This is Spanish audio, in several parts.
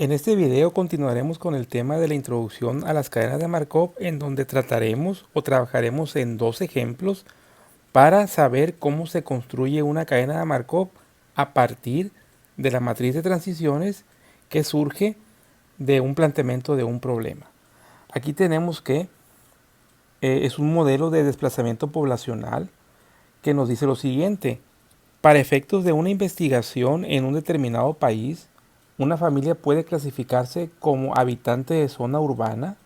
En este video continuaremos con el tema de la introducción a las cadenas de Markov, en donde trataremos o trabajaremos en dos ejemplos para saber cómo se construye una cadena de Markov a partir de la matriz de transiciones que surge de un planteamiento de un problema. Aquí tenemos que es un modelo de desplazamiento poblacional que nos dice lo siguiente: para efectos de una investigación en un determinado país, una familia puede clasificarse como habitante de zona urbana,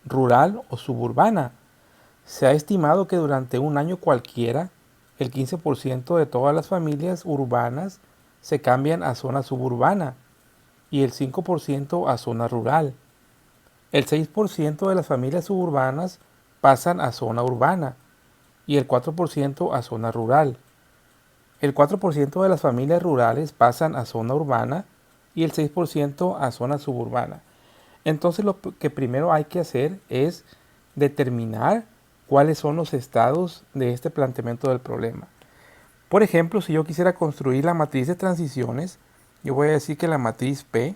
rural o suburbana. Se ha estimado que durante un año cualquiera, el 15% de todas las familias urbanas se cambian a zona suburbana y el 5% a zona rural. El 6% de las familias suburbanas pasan a zona urbana y el 4% a zona rural. El 4% de las familias rurales pasan a zona urbana y el 6% a zona suburbana. Entonces lo que primero hay que hacer es determinar cuáles son los estados de este planteamiento del problema. Por ejemplo, si yo quisiera construir la matriz de transiciones, yo voy a decir que la matriz P,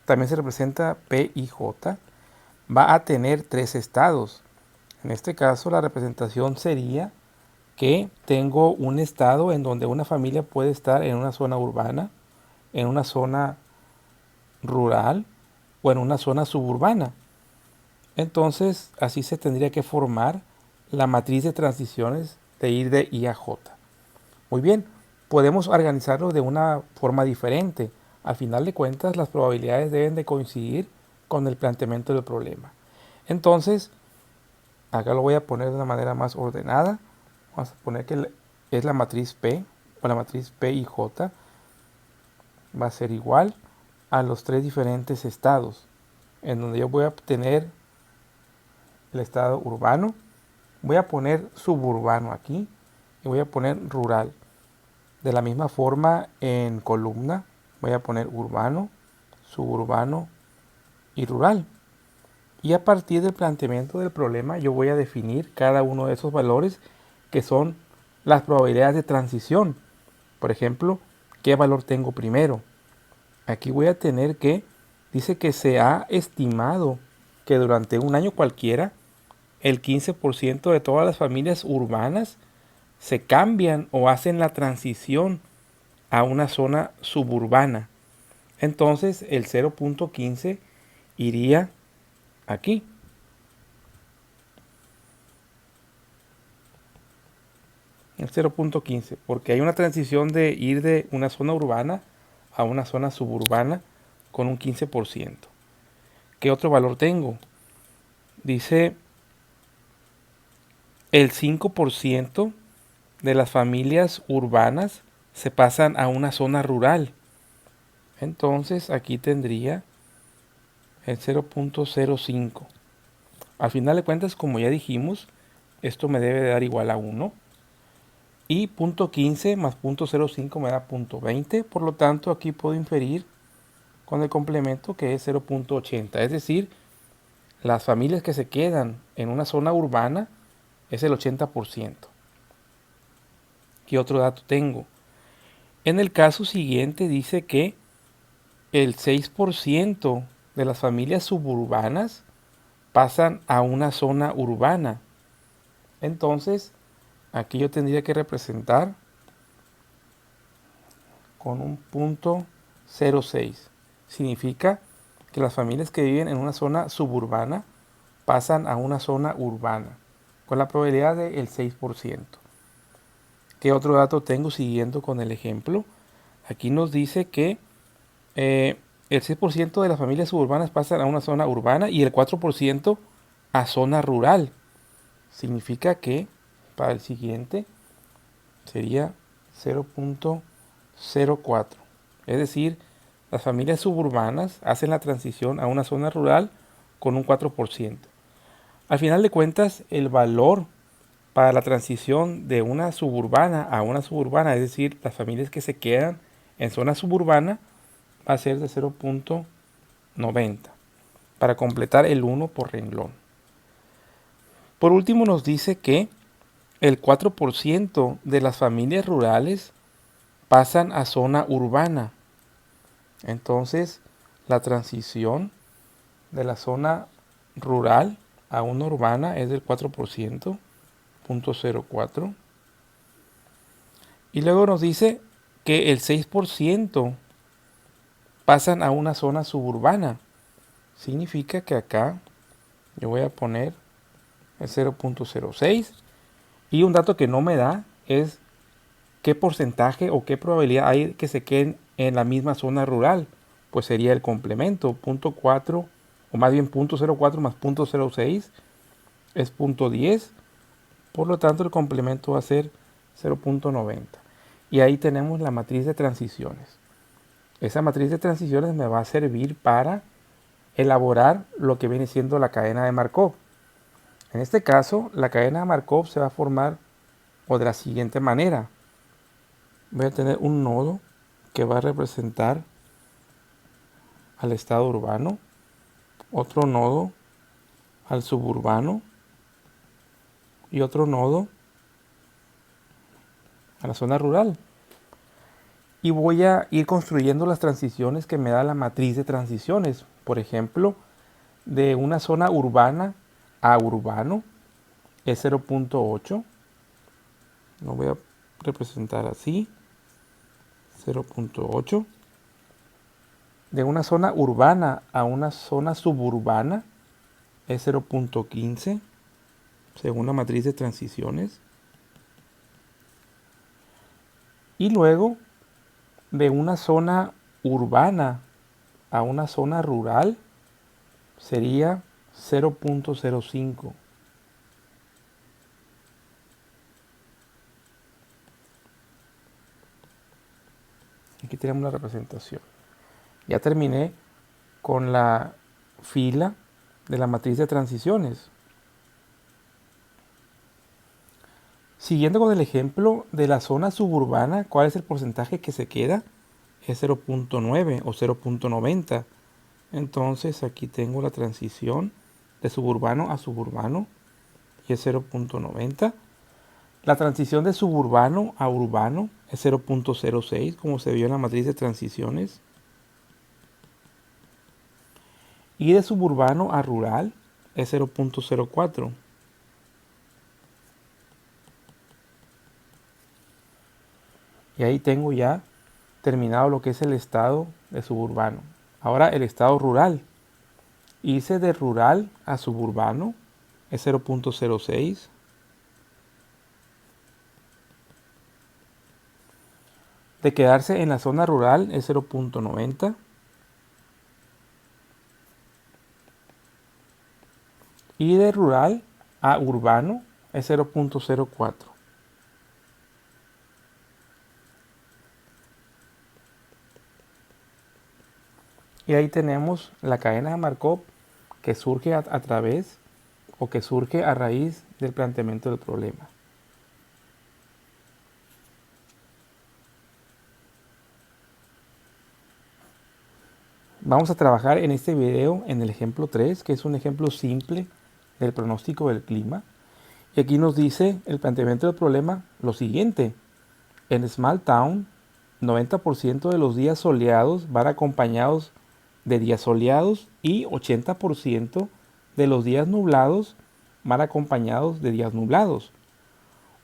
también se representa P y J, va a tener tres estados. En este caso la representación sería que tengo un estado en donde una familia puede estar en una zona urbana, en una zona rural o en una zona suburbana. Entonces, así se tendría que formar la matriz de transiciones de ir de I a J. Muy bien, podemos organizarlo de una forma diferente. Al final de cuentas, las probabilidades deben de coincidir con el planteamiento del problema. Entonces, acá lo voy a poner de una manera más ordenada. Vamos a poner que es la matriz P, o la matriz P y J va a ser igual a los tres diferentes estados, en donde yo voy a obtener el estado urbano, voy a poner suburbano aquí y voy a poner rural. De la misma forma, en columna voy a poner urbano, suburbano y rural. Y a partir del planteamiento del problema yo voy a definir cada uno de esos valores que son las probabilidades de transición. Por ejemplo, ¿qué valor tengo primero? Aquí voy a tener que, dice que se ha estimado que durante un año cualquiera, el 15% de todas las familias urbanas se cambian o hacen la transición a una zona suburbana. Entonces el 0.15 iría aquí. El 0.15, porque hay una transición de ir de una zona urbana a una zona suburbana con un 15%. ¿Qué otro valor tengo? Dice el 5% de las familias urbanas se pasan a una zona rural. Entonces aquí tendría el 0.05. Al final de cuentas, como ya dijimos, esto me debe de dar igual a 1. Y 0.15 más 0.05 me da 0.20. Por lo tanto, aquí puedo inferir con el complemento que es 0.80. Es decir, las familias que se quedan en una zona urbana es el 80%. ¿Qué otro dato tengo? En el caso siguiente dice que el 6% de las familias suburbanas pasan a una zona urbana. Entonces, aquí yo tendría que representar con un punto 0.6. Significa que las familias que viven en una zona suburbana pasan a una zona urbana, con la probabilidad del 6%. ¿Qué otro dato tengo siguiendo con el ejemplo? Aquí nos dice que el 6% de las familias suburbanas pasan a una zona urbana y el 4% a zona rural. Significa que para el siguiente sería 0.04. Es decir, las familias suburbanas hacen la transición a una zona rural con un 4%. Al final de cuentas, el valor para la transición de una suburbana a una suburbana, es decir, las familias que se quedan en zona suburbana, va a ser de 0.90 para completar el 1 por renglón. Por último nos dice que el 4% de las familias rurales pasan a zona urbana. Entonces La transición de la zona rural a una urbana es del 4%, 0.04. Y luego nos dice que el 6% pasan a una zona suburbana. Significa que acá yo voy a poner el 0.06. Y un dato que no me da es qué porcentaje o qué probabilidad hay que se queden en la misma zona rural. Pues sería el complemento, 0.4, o más bien 0.04 más 0.06 es 0.10. Por lo tanto, el complemento va a ser 0.90. Y ahí tenemos la matriz de transiciones. Esa matriz de transiciones me va a servir para elaborar lo que viene siendo la cadena de Markov. En este caso, la cadena de Markov se va a formar o de la siguiente manera. Voy a tener un nodo que va a representar al estado urbano, otro nodo al suburbano y otro nodo a la zona rural. Y voy a ir construyendo las transiciones que me da la matriz de transiciones. Por ejemplo, de una zona urbana a urbano es 0.8. Lo voy a representar así. 0.8. De una zona urbana a una zona suburbana es 0.15, según la matriz de transiciones. Y luego, de una zona urbana a una zona rural, sería 0.05. Aquí tenemos la representación. Ya terminé con la fila de la matriz de transiciones. Siguiendo con el ejemplo de la zona suburbana, ¿cuál es el porcentaje que se queda? Es 0.9 o 0.90. Entonces aquí tengo la transición de suburbano a suburbano y es 0.90. La transición de suburbano a urbano es 0.06, como se vio en la matriz de transiciones. Y de suburbano a rural es 0.04. Y ahí tengo ya terminado lo que es el estado de suburbano. Ahora el estado rural. Irse de rural a suburbano es 0.06. De quedarse en la zona rural es 0.90. Y de rural a urbano es 0.04. Y ahí tenemos la cadena de Markov que surge a través o que surge a raíz del planteamiento del problema. Vamos a trabajar en este video en el ejemplo 3, que es un ejemplo simple del pronóstico del clima. Y aquí nos dice el planteamiento del problema lo siguiente. En Small Town, 90% de los días soleados van acompañados de días soleados y 80% de los días nublados van acompañados de días nublados.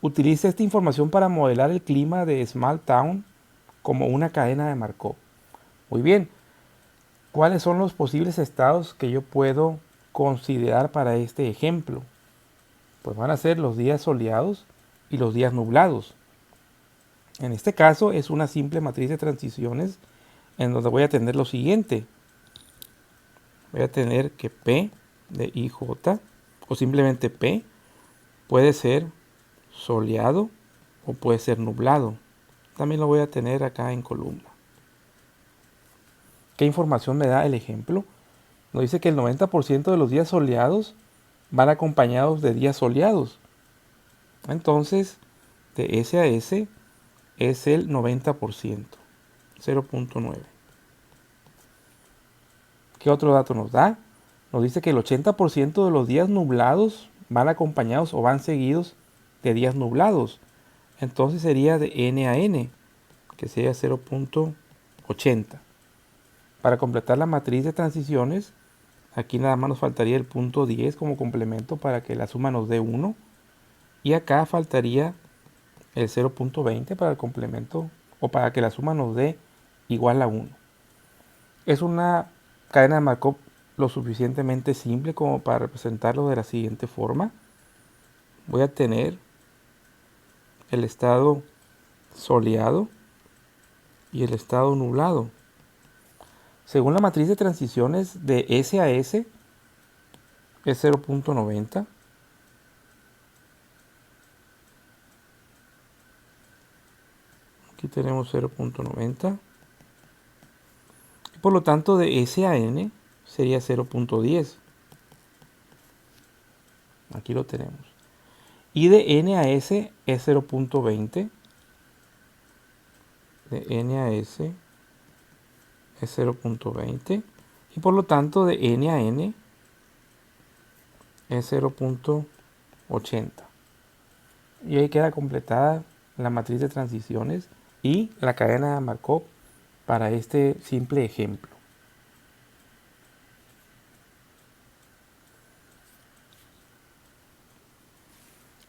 Utiliza esta información para modelar el clima de Small Town como una cadena de Markov. Muy bien, ¿cuáles son los posibles estados que yo puedo considerar para este ejemplo? Pues van a ser los días soleados y los días nublados. En este caso es una simple matriz de transiciones en donde voy a tener lo siguiente. Voy a tener que P de IJ o simplemente P puede ser soleado o puede ser nublado. También lo voy a tener acá en columna. ¿Qué información me da el ejemplo? Nos dice que el 90% de los días soleados van acompañados de días soleados. Entonces, de S a S es el 90%, 0.9. ¿Qué otro dato nos da? Nos dice que el 80% de los días nublados van acompañados o van seguidos de días nublados. Entonces sería de N a N, que sería 0.80. Para completar la matriz de transiciones, aquí nada más nos faltaría el punto 10 como complemento para que la suma nos dé 1. Y acá faltaría el 0.20 para el complemento o para que la suma nos dé igual a 1. Es una cadena de Markov lo suficientemente simple como para representarlo de la siguiente forma. Voy a tener el estado soleado y el estado nublado. Según la matriz de transiciones de S a S es 0.90. Aquí tenemos 0.90. Por lo tanto, de S a N sería 0.10. Aquí lo tenemos. Y de N a S es 0.20. De N a S es 0.20. Y por lo tanto, de N a N es 0.80. Y ahí queda completada la matriz de transiciones y la cadena de Markov para este simple ejemplo.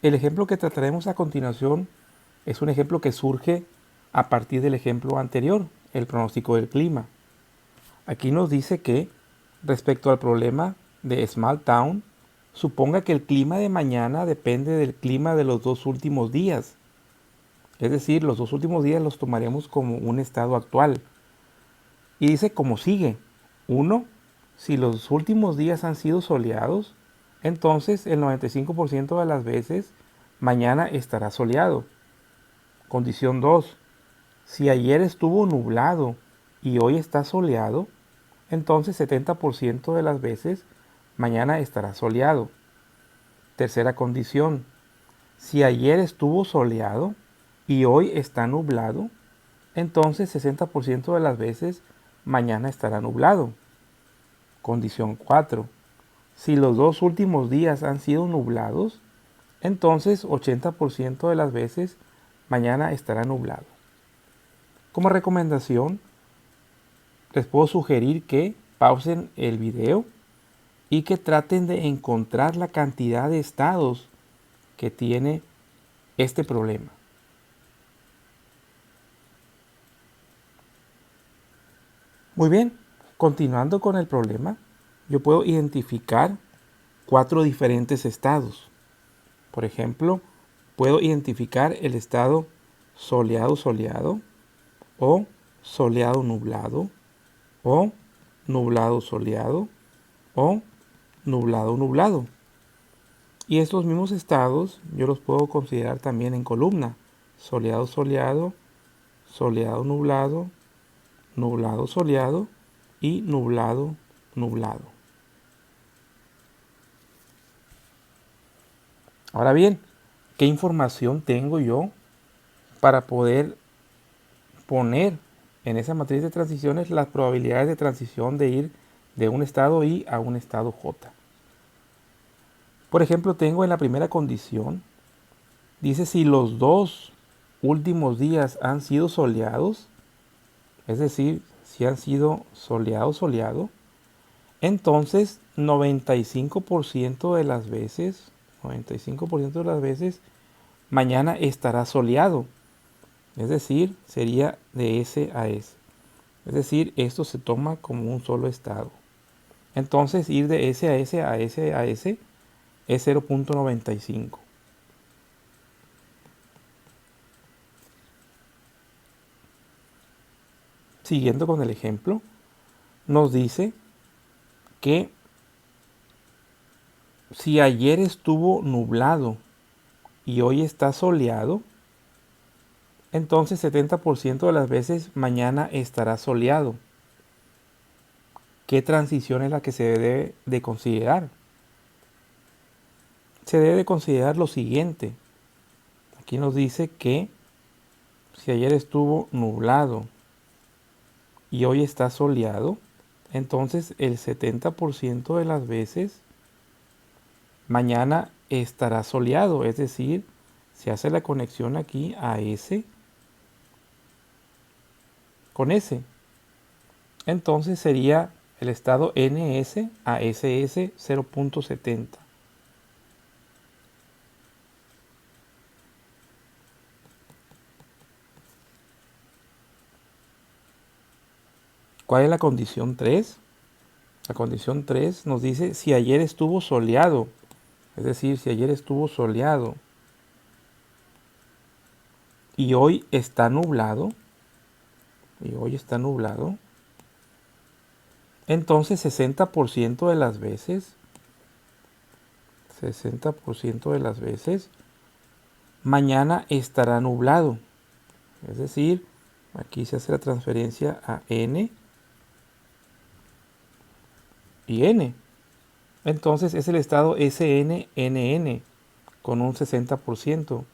El ejemplo que trataremos a continuación es un ejemplo que surge a partir del ejemplo anterior, el pronóstico del clima. Aquí nos dice que, respecto al problema de Small Town, suponga que el clima de mañana depende del clima de los 2 últimos días. Es decir, los 2 últimos días los tomaremos como un estado actual. Y dice como sigue. 1. Si los últimos días han sido soleados, entonces el 95% de las veces mañana estará soleado. Condición 2. Si ayer estuvo nublado y hoy está soleado, entonces 70% de las veces mañana estará soleado. Tercera condición. Si ayer estuvo soleado y hoy está nublado, entonces 60% de las veces mañana estará nublado. Condición 4. Si los 2 últimos días han sido nublados, entonces 80% de las veces mañana estará nublado. Como recomendación, les puedo sugerir que pausen el video y que traten de encontrar la cantidad de estados que tiene este problema. Muy bien, continuando con el problema, yo puedo identificar 4 diferentes estados. Por ejemplo, puedo identificar el estado soleado-soleado o soleado-nublado o nublado-soleado o nublado-nublado. Y estos mismos estados yo los puedo considerar también en columna. Soleado-soleado, soleado-nublado, nublado-soleado y nublado-nublado. Ahora bien, ¿qué información tengo yo para poder poner en esa matriz de transiciones las probabilidades de transición de ir de un estado I a un estado J? Por ejemplo, tengo en la primera condición, dice si los 2 últimos días han sido soleados, es decir, si han sido soleado, entonces 95% de las veces, 95% de las veces, mañana estará soleado. Es decir, sería de S a S. Es decir, esto se toma como un solo estado. Entonces, ir de S a S a S a S es 0.95. Siguiendo con el ejemplo, nos dice que si ayer estuvo nublado y hoy está soleado, entonces 70% de las veces mañana estará soleado. ¿Qué transición es la que se debe de considerar? Se debe de considerar lo siguiente. Aquí nos dice que si ayer estuvo nublado y hoy está soleado, entonces el 70% de las veces mañana estará soleado. Es decir, se hace la conexión aquí a S con S. Entonces sería el estado NS a SS 0.70. ¿Cuál es la condición 3? La condición 3 nos dice si ayer estuvo soleado. Es decir, si ayer estuvo soleado y hoy está nublado, entonces 60% de las veces, mañana estará nublado. Es decir, aquí se hace la transferencia a N y N. Entonces es el estado SNNN con un 60%.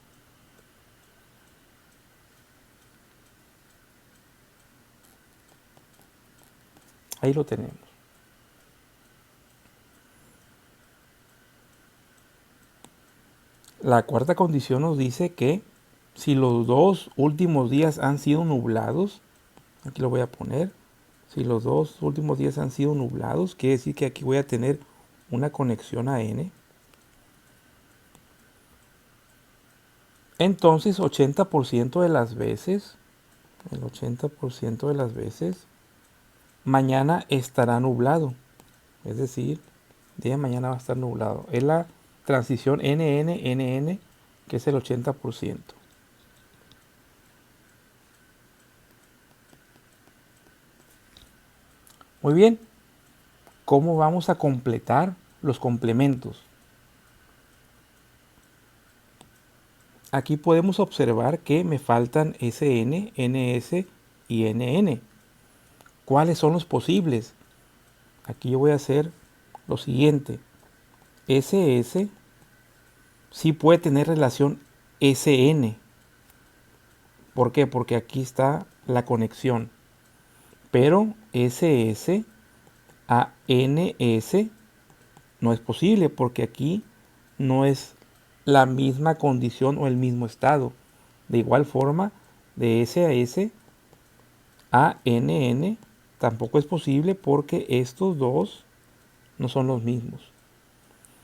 Ahí lo tenemos. La cuarta condición nos dice que si los dos últimos días han sido nublados, aquí lo voy a poner, si los dos últimos días han sido nublados, quiere decir que aquí voy a tener una conexión a N. Entonces 80% de las veces, el 80% de las veces, mañana estará nublado. Es decir, día de mañana va a estar nublado. Es la transición NN, que es el 80%. Muy bien, ¿cómo vamos a completar los complementos? Aquí podemos observar que me faltan SN, NS y NN. ¿Cuáles son los posibles? Aquí yo voy a hacer lo siguiente. SS sí puede tener relación SN. ¿Por qué? Porque aquí está la conexión. Pero SS a NS no es posible porque aquí no es la misma condición o el mismo estado. De igual forma, de S a NN tampoco es posible porque estos dos no son los mismos.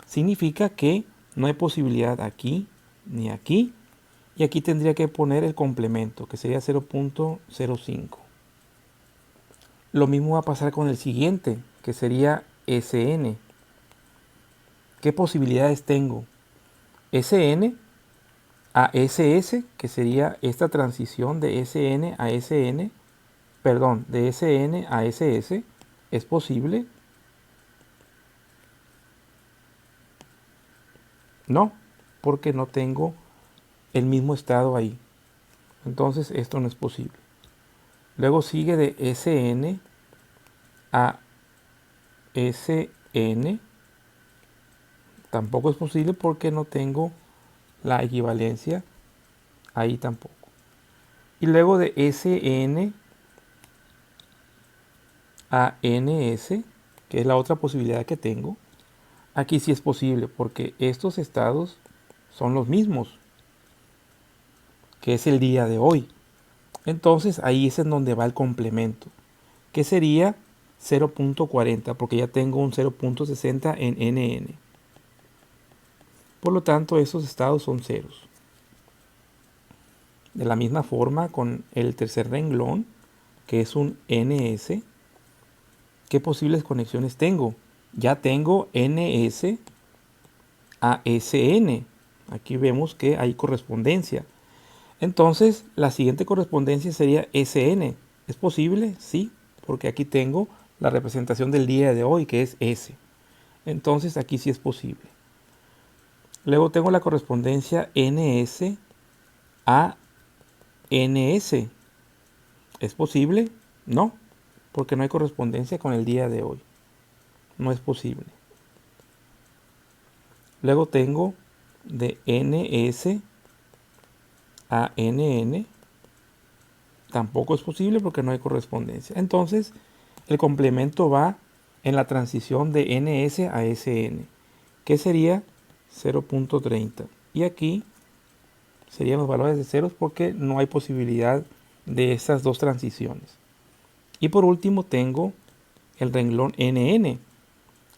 Significa que no hay posibilidad aquí ni aquí. Y aquí tendría que poner el complemento, que sería 0.05. Lo mismo va a pasar con el siguiente, que sería SN. ¿Qué posibilidades tengo? SN a SS, que sería esta transición de SN a SN, perdón, de SN a SS, ¿es posible? No, porque no tengo el mismo estado ahí. Entonces esto no es posible. Luego sigue de SN a SN. Tampoco es posible porque no tengo la equivalencia ahí tampoco. Y luego de SN a NS, que es la otra posibilidad que tengo, aquí sí es posible porque estos estados son los mismos, que es el día de hoy. Entonces ahí es en donde va el complemento, que sería 0.40, porque ya tengo un 0.60 en NN. Por lo tanto, esos estados son ceros. De la misma forma, con el tercer renglón, que es un NS, ¿qué posibles conexiones tengo? Ya tengo NS a SN. Aquí vemos que hay correspondencia. Entonces, la siguiente correspondencia sería SN. ¿Es posible? Sí, porque aquí tengo la representación del día de hoy, que es S. Entonces, aquí sí es posible. Luego tengo la correspondencia NS a NS. ¿Es posible? No, porque no hay correspondencia con el día de hoy. No es posible. Luego tengo de NS a NN. Tampoco es posible porque no hay correspondencia. Entonces, el complemento va en la transición de NS a SN, que sería 0.30. Y aquí serían los valores de ceros porque no hay posibilidad de estas dos transiciones. Y por último tengo el renglón NN,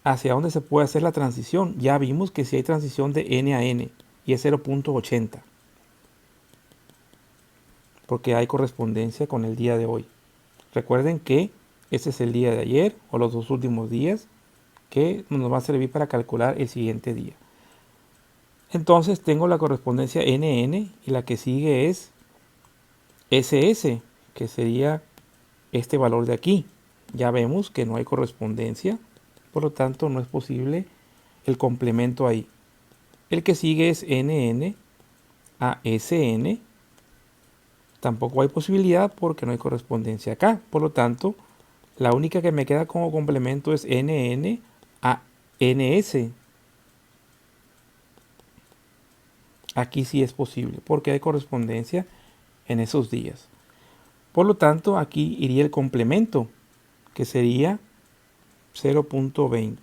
hacia donde se puede hacer la transición. Ya vimos que si hay transición de N a N y es 0.80, porque hay correspondencia con el día de hoy. Recuerden que este es el día de ayer o los dos últimos días que nos va a servir para calcular el siguiente día. Entonces tengo la correspondencia NN y la que sigue es SS, que sería este valor de aquí. Ya vemos que no hay correspondencia, por lo tanto no es posible el complemento ahí. El que sigue es NN a SN. Tampoco hay posibilidad porque no hay correspondencia acá. Por lo tanto, la única que me queda como complemento es NN a NS. Aquí sí es posible porque hay correspondencia en esos días. Por lo tanto, aquí iría el complemento, que sería 0.20.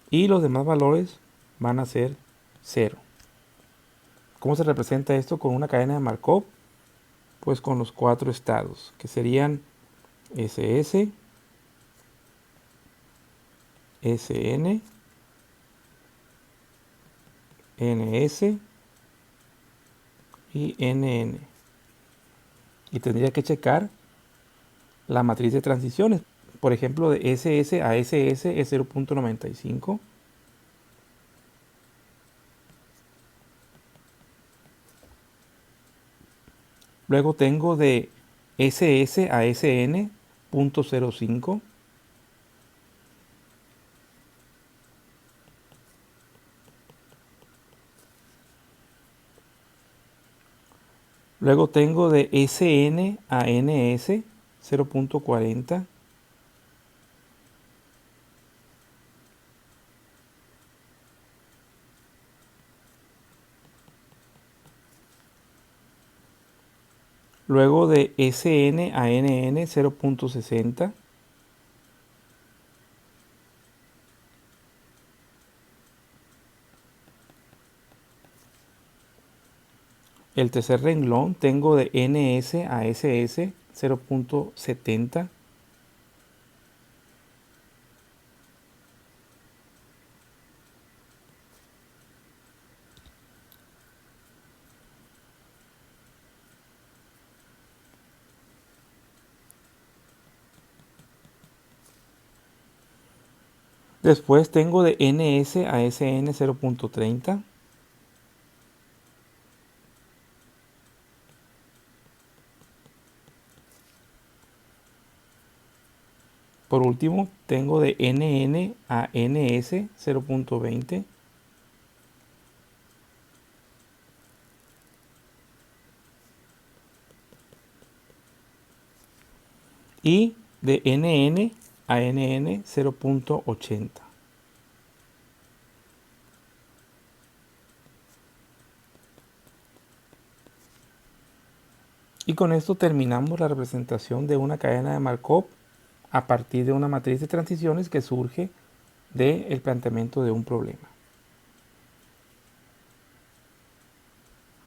Y los demás valores van a ser 0. ¿Cómo se representa esto con una cadena de Markov? Pues con los 4 estados, que serían SS, SN, NS y NN. Y tendría que checar la matriz de transiciones. Por ejemplo, de SS a SS es 0.95. Luego tengo de SS a SN 0.05. Luego tengo de SN a NS 0.40. Luego de SN a NN 0.60. El tercer renglón tengo de NS a SS 0.70. Después tengo de NS a SN 0.30. Por último, tengo de NN a NS 0.20. Y de NN a NN 0.80. Y con esto terminamos la representación de una cadena de Markov a partir de una matriz de transiciones que surge del planteamiento de un problema.